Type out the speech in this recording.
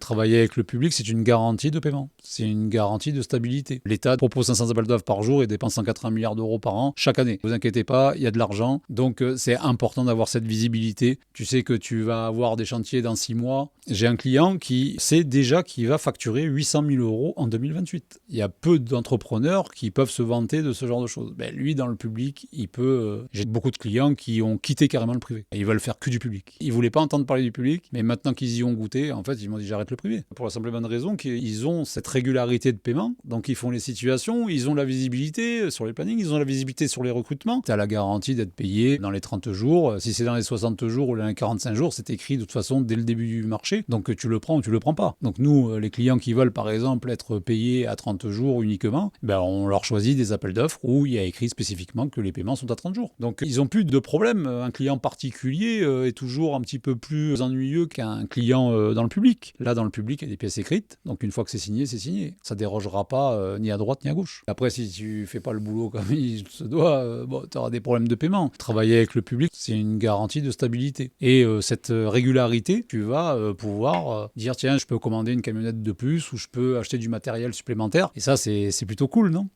Travailler avec le public, c'est une garantie de paiement. C'est une garantie de stabilité. L'État propose 500 appels d'offres par jour et dépense 180 milliards d'euros par an chaque année. Ne vous inquiétez pas, il y a de l'argent. Donc c'est important d'avoir cette visibilité. Tu sais que tu vas avoir des chantiers dans 6 mois. J'ai un client qui sait déjà qu'il va facturer 800 000 euros en 2028. Il y a peu d'entrepreneurs qui peuvent se vanter de ce genre de choses. Lui, dans le public, il peut... J'ai beaucoup de clients qui ont quitté carrément le privé. Ils veulent faire que du public. Ils voulaient pas entendre parler du public, mais maintenant qu'ils y ont goûté, en fait, ils m'ont dit j'arrête le privé. Pour la simple et bonne raison qu'ils ont cette régularité de paiement. Donc ils font les situations, ils ont la visibilité sur les plannings, ils ont la visibilité sur les recrutements. Tu as la garantie d'être payé dans les 30 jours. Si c'est dans les 60 jours ou dans les 45 jours, c'est écrit de toute façon dès le début du marché. Donc tu le prends ou tu le prends pas. Donc nous, les clients qui veulent par exemple être payés à 30 jours uniquement, on leur choisit des appels d'offres où il y a écrit spécifiquement que les paiements sont à 30 jours. Donc ils n'ont plus de problème. Un client particulier est toujours un petit peu plus ennuyeux qu'un client dans le public. Là, dans le public, il y a des pièces écrites. Donc une fois que c'est signé, c'est signé. Ça dérogera pas ni à droite ni à gauche. Après, si tu fais pas le boulot comme il se doit, tu auras des problèmes de paiement. Travailler avec le public, c'est une garantie de stabilité. Et cette régularité, tu vas pouvoir dire tiens, je peux commander une camionnette de plus ou je peux acheter du matériel supplémentaire. Et ça, c'est plutôt cool, non ?